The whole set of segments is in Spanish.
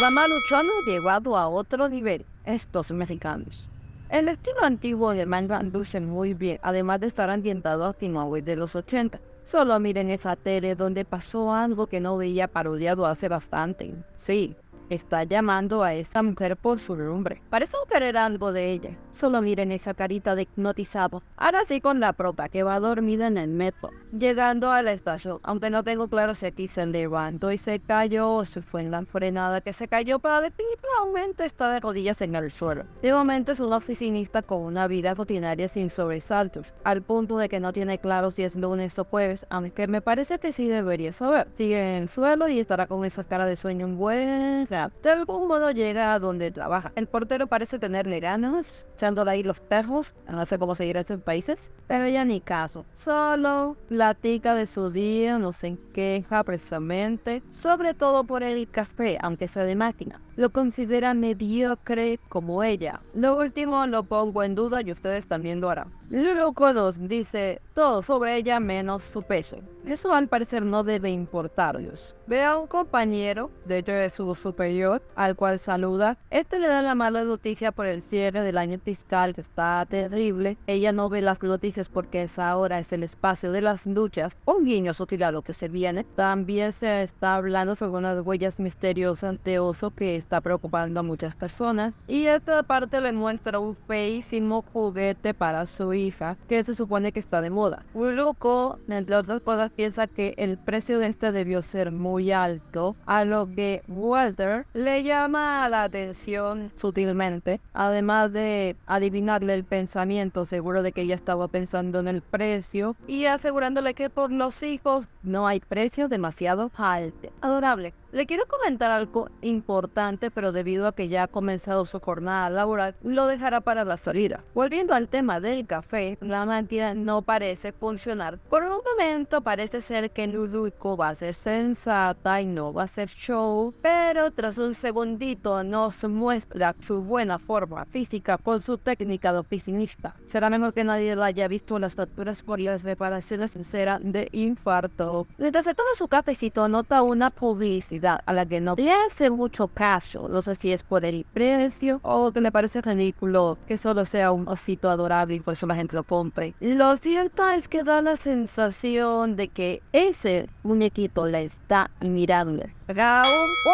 La Maruchan ha llevado a otro nivel estos mexicanos. El estilo antiguo del manga luce muy bien, además de estar ambientado a finales de los 80. Solo miren esa tele donde pasó algo que no veía parodiado hace bastante. Sí, está llamando a esa mujer por su nombre. Parece querer algo de ella. Solo miren esa carita de hipnotizado. Ahora sí con la prota que va dormida en el metro. Llegando a la estación, aunque no tengo claro si aquí se levantó y se cayó o si fue en la frenada que se cayó, pero definitivamente está de rodillas en el suelo. De momento es una oficinista con una vida rutinaria sin sobresaltos, al punto de que no tiene claro si es lunes o jueves, aunque me parece que sí debería saber. Sigue en el suelo y estará con esa cara de sueño un buen rato. De algún modo llega a donde trabaja. El portero parece tenerle ganas, echándole ahí los perros, no sé cómo seguir estos países, pero ella ni caso. Solo platica de su día, no se queja precisamente, sobre todo por el café, aunque sea de máquina. Lo considera mediocre como ella. Lo último lo pongo en duda y ustedes también lo harán. Luego nos dice todo sobre ella menos su peso. Eso al parecer no debe importarlos. Ve a un compañero, de hecho es su superior, al cual saluda. Este le da la mala noticia por el cierre del año fiscal que está terrible. Ella no ve las noticias porque esa hora es el espacio de las luchas. Un guiño sutil a lo que se viene. También se está hablando sobre unas huellas misteriosas de oso que está preocupando a muchas personas. Y esta parte le muestra un feísimo juguete para su hija que se supone que está de moda. Uluko, entre otras cosas, piensa que el precio de este debió ser muy alto, a lo que Walter le llama la atención sutilmente, además de adivinarle el pensamiento, seguro de que ella estaba pensando en el precio y asegurándole que por los hijos no hay precio demasiado alto. Adorable. Le quiero comentar algo importante, pero debido a que ya ha comenzado su jornada laboral, lo dejará para la salida. Volviendo al tema del café, la máquina no parece funcionar. Por un momento parece ser que Luluco va a ser sensata y no va a ser show, pero tras un segundito nos muestra su buena forma física con su técnica de oficinista. Será mejor que nadie la haya visto las facturas por las reparaciones sinceras de infarto. Mientras se toma su cafecito, nota una publicidad a la que no le hace mucho caso. No sé si es por el precio o que le parece ridículo que solo sea un osito adorable y por eso la gente lo compre. Lo cierto es que da la sensación de que ese muñequito la está mirando. Round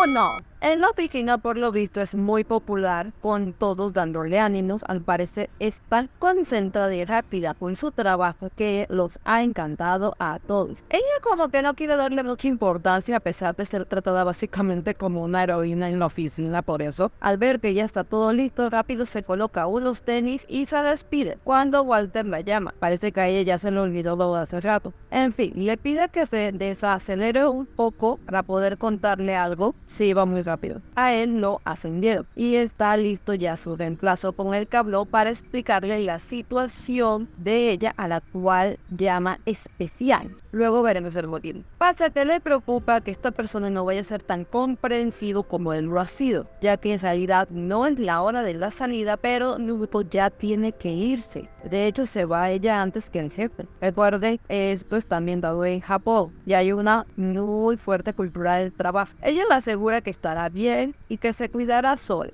1. En la oficina, por lo visto, es muy popular, con todos dándole ánimos. Al parecer es tan concentrada y rápida con su trabajo que los ha encantado a todos. Ella como que no quiere darle mucha importancia a pesar de ser tratada básicamente como una heroína en la oficina. Por eso, al ver que ya está todo listo, rápido se coloca unos tenis y se despide. Cuando Walter la llama, parece que a ella ya se le olvidó lo de hace rato. En fin, le pide que se desacelere un poco para poder contarle algo. Sí, va muy rápido. A él lo ascendieron y está listo ya su reemplazo con el que habló para explicarle la situación de ella, a la cual llama especial. Luego veremos el motivo. Pasa que le preocupa que esta persona no vaya a ser tan comprensivo como él lo ha sido, ya que en realidad no es la hora de la salida, pero Nubo ya tiene que irse. De hecho, se va ella antes que el jefe. Recuerde, esto está ambientado en Japón y hay una muy fuerte cultura del trabajo. Ella le asegura que estará bien y que se cuidará sola.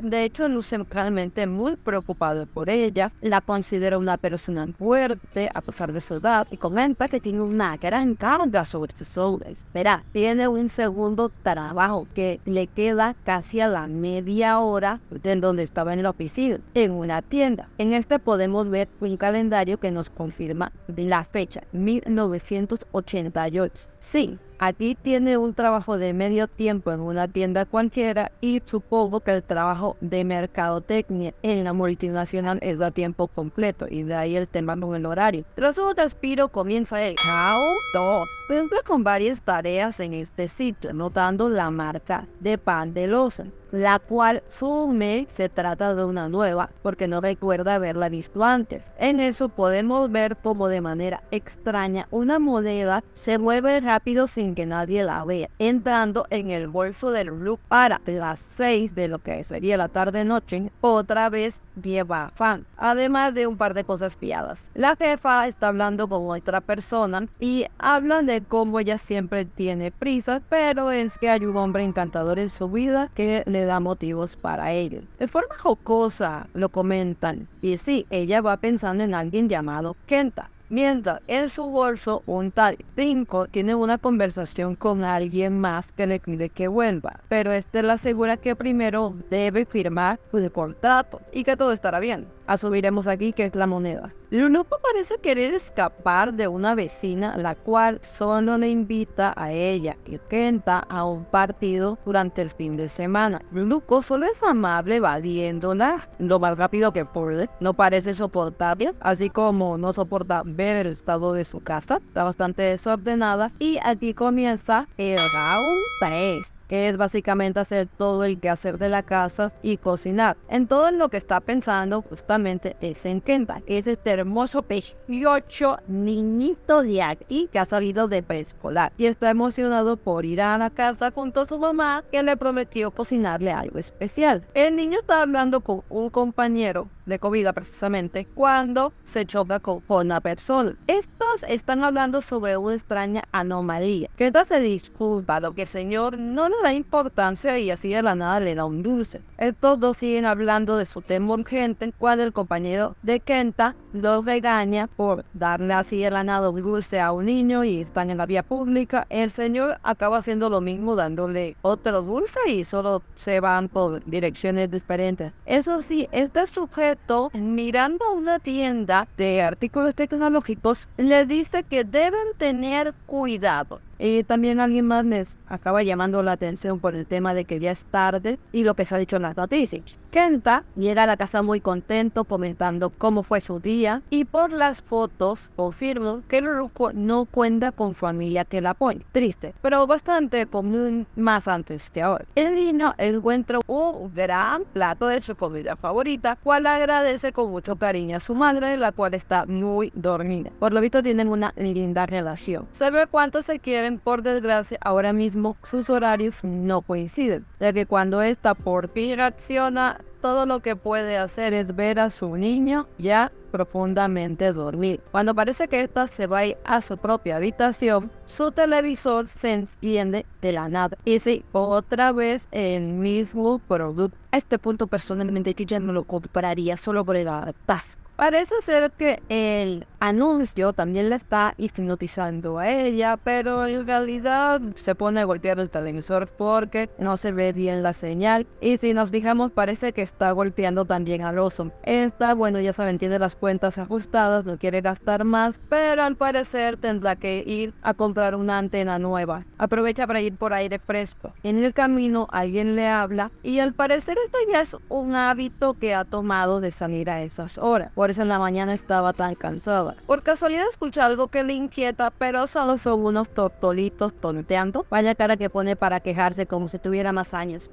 De hecho, luce realmente muy preocupado por ella. La considera una persona fuerte a pesar de su edad y comenta que tiene una gran carga sobre sus hombros. Verá, tiene un segundo trabajo que le queda casi a la media hora de donde estaba en la oficina, en una tienda. En este podemos ver un calendario que nos confirma la fecha, 1988. Sí. Aquí tiene un trabajo de medio tiempo en una tienda cualquiera y supongo que el trabajo de mercadotecnia en la multinacional es a tiempo completo y de ahí el tema con el horario. Tras un respiro comienza el Round 2. Cumple con varias tareas en este sitio, notando la marca de pan de loza, la cual sume se trata de una nueva porque no recuerda haberla visto antes. En eso podemos ver como de manera extraña una moneda se mueve rápido sin sin que nadie la vea, entrando en el bolso del look para las 6 de lo que sería la tarde-noche, otra vez lleva afán, además de un par de cosas piadas. La jefa está hablando con otra persona y hablan de cómo ella siempre tiene prisa, pero es que hay un hombre encantador en su vida que le da motivos para ello. De forma jocosa lo comentan, y sí, ella va pensando en alguien llamado Kenta. Mientras en su bolso un tal 5 tiene una conversación con alguien más que le pide que vuelva, pero este le asegura que primero debe firmar el contrato y que todo estará bien. Asumiremos aquí que es la moneda. Luluco parece querer escapar de una vecina, la cual solo le invita a ella y Kenta a un partido durante el fin de semana. Luluco solo es amable evadiéndola lo más rápido que puede. No parece soportable, así como no soporta ver el estado de su casa. Está bastante desordenada y aquí comienza el round 3. Que es básicamente hacer todo el quehacer de la casa y cocinar. En todo lo que está pensando justamente es en Kenta, que es este hermoso precioso niñito de aquí que ha salido de preescolar y está emocionado por ir a la casa junto a su mamá, que le prometió cocinarle algo especial. El niño está hablando con un compañero de comida precisamente cuando se choca con una persona. Estos están hablando sobre una extraña anomalía. Kenta se disculpa, lo que el señor no le da importancia y así de la nada le da un dulce. Estos dos siguen hablando de su tema urgente cuando el compañero de Kenta lo regaña por darle así de la nada un dulce a un niño y están en la vía pública. El señor acaba haciendo lo mismo dándole otro dulce y solo se van por direcciones diferentes. Eso sí, este sujeto mirando una tienda de artículos tecnológicos le dice que deben tener cuidado. Y también alguien más les acaba llamando la atención por el tema de que ya es tarde y lo que se ha dicho en las noticias. Kenta llega a la casa muy contento comentando cómo fue su día y por las fotos confirman que Luluco no cuenta con familia que la apoye. Triste, pero bastante común más antes que ahora. El niño encuentra un gran plato de su comida favorita, cual agradece con mucho cariño a su madre, la cual está muy dormida. Por lo visto tienen una linda relación. Se ve cuánto se quieren. Por desgracia, ahora mismo sus horarios no coinciden, ya que cuando esta por fin reacciona, todo lo que puede hacer es ver a su niño ya profundamente dormir. Cuando parece que ésta se va a ir a su propia habitación, su televisor se enciende de la nada. Y sí, otra vez el mismo producto. A este punto personalmente yo ya no lo compraría solo por el atasco. Parece ser que el anuncio también le está hipnotizando a ella, pero en realidad se pone a golpear el televisor porque no se ve bien la señal. Y si nos fijamos, parece que está golpeando también al oso. Esta, bueno, ya saben, tiene las cuentas ajustadas, no quiere gastar más, pero al parecer tendrá que ir a comprar una antena nueva. Aprovecha para ir por aire fresco. En el camino alguien le habla y al parecer esto ya es un hábito que ha tomado de salir a esas horas. Por eso en la mañana estaba tan cansada. Por casualidad escucha algo que le inquieta, pero solo son unos tortolitos tonteando. Vaya cara que pone para quejarse como si tuviera más años.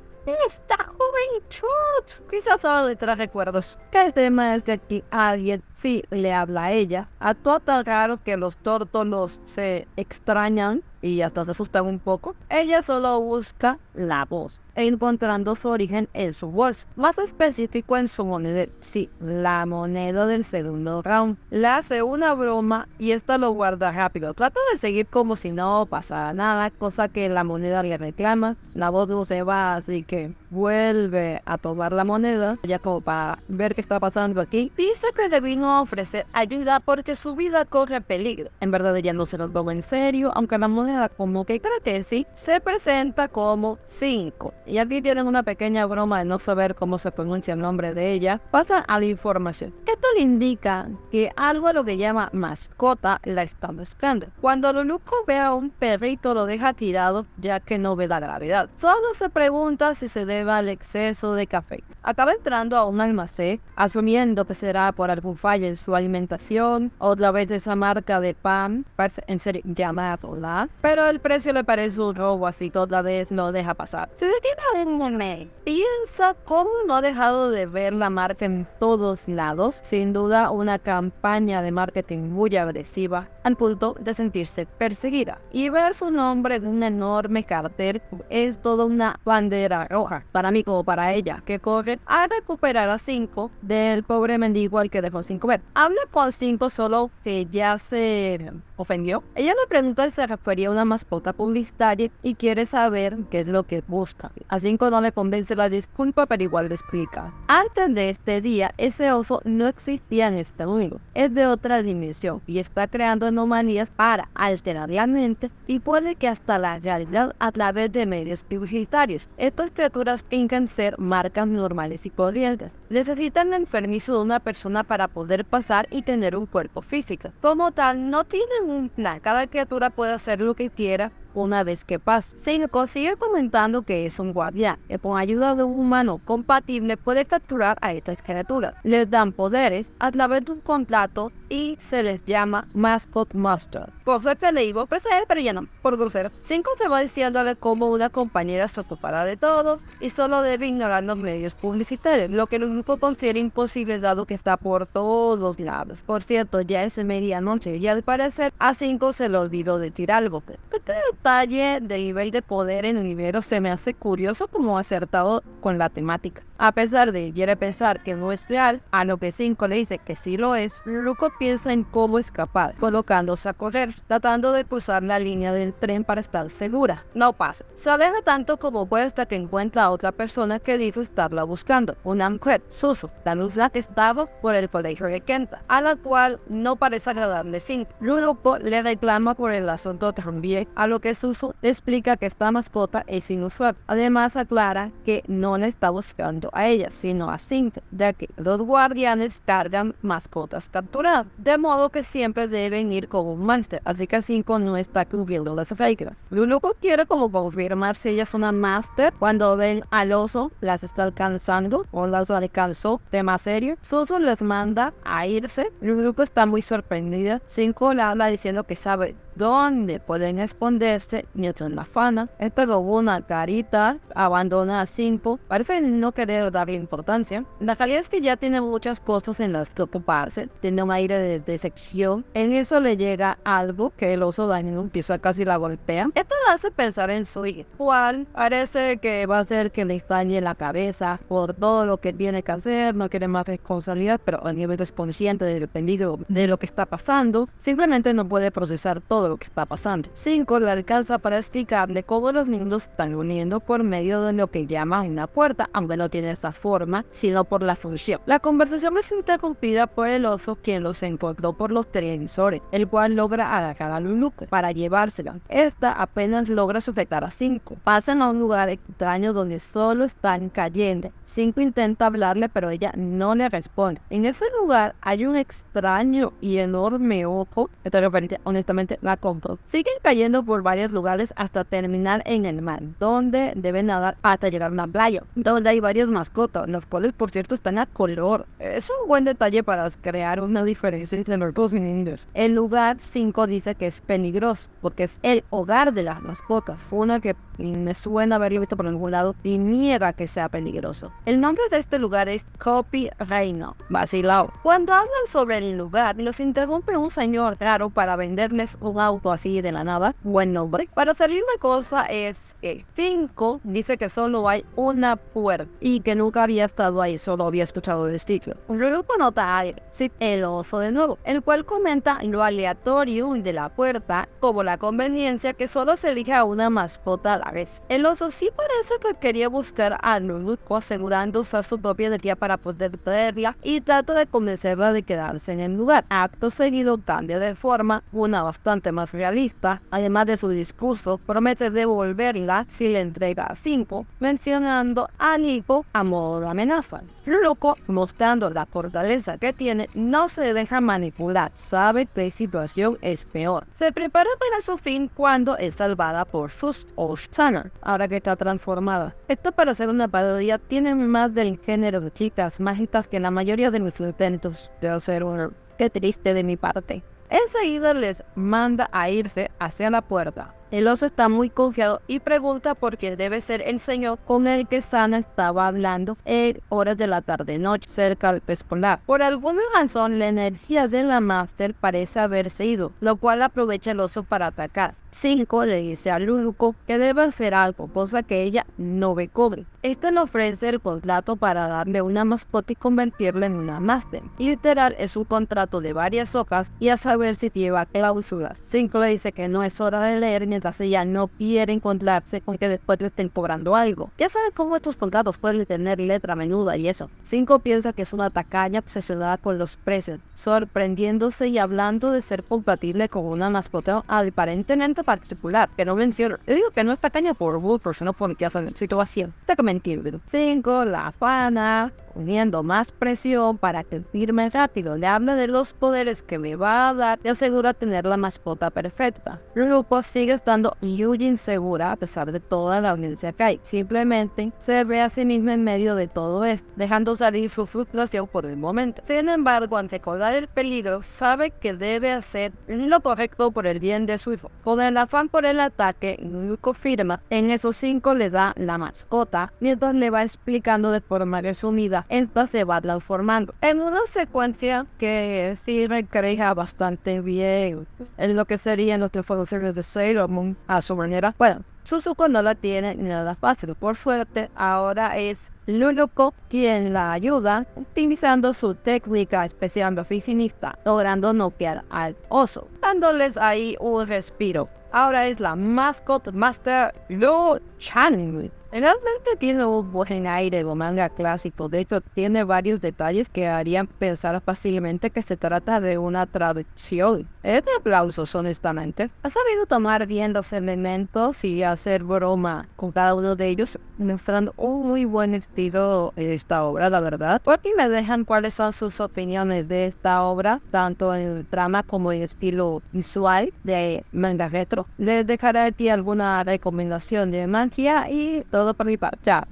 ¡Esta juventud! Quizás solo le trae recuerdos. Que el tema es que aquí alguien sí le habla a ella. Actúa tan raro que los tórtolos se extrañan y hasta se asustan un poco. Ella solo busca la voz, encontrando su origen en su bolsa, más específico en su moneda. Sí, la moneda del segundo round. Le hace una broma y esta lo guarda rápido. Trata de seguir como si no pasara nada, cosa que la moneda le reclama. La voz no se va, así que vuelve a tomar la moneda, ya como para ver qué está pasando aquí. Dice que le vino a ofrecer ayuda porque su vida corre peligro. En verdad ella no se lo toma en serio, aunque la moneda como que cree que sí, se presenta como 5. Y aquí tienen una pequeña broma de no saber cómo se pronuncia el nombre de ella. Pasa a la información. Esto le indica que algo a lo que llama mascota la está buscando. Cuando Luluco ve a un perrito lo deja tirado ya que no ve la gravedad. Solo se pregunta si se debe al exceso de café. Acaba entrando a un almacén asumiendo que será por algún fallo en su alimentación, otra vez esa marca de pan, parece en serio llamarla, pero el precio le parece un robo, así que otra vez lo deja pasar. Se detiene en un mes piensa cómo no ha dejado de ver la marca en todos lados. Sin duda, una campaña de marketing muy agresiva al punto de sentirse perseguida. Y ver su nombre en un enorme cartel es toda una bandera roja para mí como para ella, que corre a recuperar a Cinco del pobre mendigo al que dejó sin comer. Habla con Cinco solo que ya se ofendió. Ella le pregunta si se refería a una mascota publicitaria y quiere saber qué es lo que busca. A Cinco no le convence la disculpa, pero igual le explica. Antes de este día, ese oso no existía en este mundo. Es de otra dimensión y está creando anomalías para alterar la mente y puede que hasta la realidad a través de medios publicitarios. Estas criaturas fingen ser marcas normales y corrientes. Necesitan el permiso de una persona para poder pasar y tener un cuerpo físico. Como tal, no tienen un plan. Cada criatura puede hacer lo que quiera una vez que pase. Cinco sigue comentando que es un guardián, que con ayuda de un humano compatible puede capturar a estas criaturas. Les dan poderes a través de un contrato y se les llama Mascot Master. Por suerte le iba a ofrecer, pero ya no, por grosero. Cinco se va diciéndole cómo una compañera se ocupará de todo y solo debe ignorar los medios publicitarios, lo que el grupo considera imposible dado que está por todos lados. Por cierto, ya es medianoche y al parecer a Cinco se le olvidó decir algo. Este detalle del nivel de poder en el universo se me hace curioso como acertado con la temática. A pesar de que quiere pensar que no es real, a lo que Cinco le dice que sí lo es, Ruko piensa en cómo escapar, colocándose a correr, tratando de cruzar la línea del tren para estar segura. No pasa. Se aleja tanto como puede hasta que encuentra a otra persona que dice estarla buscando, una mujer, Suzu, la misma que estaba por el colegio de Kenta, a la cual no parece agradarle Cinco. Ruko le reclama por el asunto también, a lo que Suzu le explica que esta mascota es inusual. Además aclara que no le está buscando a ella, sino a Cinco, ya que los guardianes cargan mascotas capturadas, de modo que siempre deben ir con un máster, así que Cinco no está cubriendo las reglas. Ruko quiere como confirmar si ella es una máster cuando ven al oso, las está alcanzando o las alcanzó, tema serio. Suzu les manda a irse. Ruko está muy sorprendida. Cinco le habla diciendo que sabe dónde pueden esconderse mientras la afana. Esta con una carita abandona a Cinco, parece no querer darle importancia. La realidad es que ya tiene muchas cosas en las que ocuparse, tiene un aire de decepción. En eso le llega algo que el oso dañino quizá casi la golpea. Esto le hace pensar en su hija, cual parece que va a hacer que le estalle la cabeza por todo lo que tiene que hacer, no quiere más responsabilidad, pero a nivel es consciente del peligro de lo que está pasando, simplemente no puede procesar todo lo que está pasando. Cinco le alcanza para explicarle cómo los niños están uniendo por medio de lo que llaman una puerta, aunque no tiene esa forma, sino por la función. La conversación es interrumpida por el oso, quien los encontró por los televisores, el cual logra agarrar a Luluco para llevársela. Esta apenas logra sujetar a Cinco. Pasan a un lugar extraño donde solo están cayendo. Cinco intenta hablarle, pero ella no le responde. En ese lugar hay un extraño y enorme ojo. Esta referencia, honestamente, la compro. Siguen cayendo por varios lugares hasta terminar en el mar, donde deben nadar hasta llegar a una playa, donde hay varias mascotas, los cuales, por cierto, están a color. Es un buen detalle para crear una diferencia entre los dos niños. El lugar 5 dice que es peligroso, porque es el hogar de las mascotas. Una que me suena haberlo visto por algún lado y niega que sea peligroso. El nombre de este lugar es Copy Reino, vacilao. Cuando hablan sobre el lugar, los interrumpe un señor raro para venderles un auto así de la nada. Buen nombre. Para salir la cosa es que 5 dice que solo hay una puerta y que nunca había estado ahí, solo había escuchado de ciclo. Un grupo nota aire, sí, el oso de nuevo, el cual comenta lo aleatorio de la puerta como la conveniencia que solo se elige a una mascota a la vez. El oso sí parece que quería buscar a Luluco, asegurando usar su propia energía para poder traerla y trata de convencerla de quedarse en el lugar. Acto seguido cambia de forma, una bastante más realista. Además de su discurso, promete devolverla si le entrega a 5, mencionando al hijo a modo de amenaza. Luluco, mostrando la fortaleza que tiene, no se deja manipular, sabe que la situación es peor. Se prepara para su fin cuando es salvada por Fust o Stunner, ahora que está transformada. Esto, para ser una parodia, tiene más del género de chicas mágicas que la mayoría de mis intentos de hacer un... Qué triste de mi parte. Enseguida les manda a irse hacia la puerta. El oso está muy confiado y pregunta por qué debe ser el señor con el que Sana estaba hablando en horas de la tarde-noche cerca del pez polar. Por alguna razón, la energía de la Master parece haberse ido, lo cual aprovecha el oso para atacar. 5 le dice a Luluco que debe hacer algo, cosa que ella no ve cobre. Este le ofrece el contrato para darle una mascota y convertirla en una Master. Literal, es un contrato de varias hojas y a saber si lleva cláusulas. 5 le dice que no es hora de leer mientras ella no quiere encontrarse con que después le estén cobrando algo. Ya saben cómo estos contratos pueden tener letra menuda y eso. 5 piensa que es una tacaña obsesionada con los precios, sorprendiéndose y hablando de ser compatible con una mascota aparentemente particular, que no menciono. Le digo que no es tacaña por gusto, sino porque hace la situación. Está que me entiende. 5 la afana, poniendo más presión para que firme rápido. Le habla de los poderes que me va a dar y asegura tener la mascota perfecta. Luluco sigue estando muy insegura a pesar de toda la audiencia que hay. Simplemente se ve a sí misma en medio de todo esto, dejando salir su frustración por el momento. Sin embargo, al recordar el peligro, sabe que debe hacer lo correcto por el bien de su hijo. Con el afán por el ataque, Luluco firma. En esos 5 le da la mascota, mientras le va explicando de forma resumida. Esta se va transformando en una secuencia que sí recrea bastante bien en lo que serían las transformaciones de Sailor Moon a su manera. Bueno, Suzuko no la tiene nada fácil. Por suerte, ahora es Luluco quien la ayuda utilizando su técnica especial de oficinista, logrando noquear al oso, dándoles ahí un respiro. Ahora es la Mascot Master Lu Chan. Realmente tiene un buen aire de manga clásico. De hecho, tiene varios detalles que harían pensar fácilmente que se trata de una traducción. Es de aplausos, honestamente. Ha sabido tomar bien los elementos y hacer broma con cada uno de ellos, mostrando un muy buen estilo en esta obra, la verdad. Por aquí me dejan cuáles son sus opiniones de esta obra, tanto en el trama como en el estilo visual de manga retro. Les dejaré aquí alguna recomendación de magia y todo por mi parte. Chao.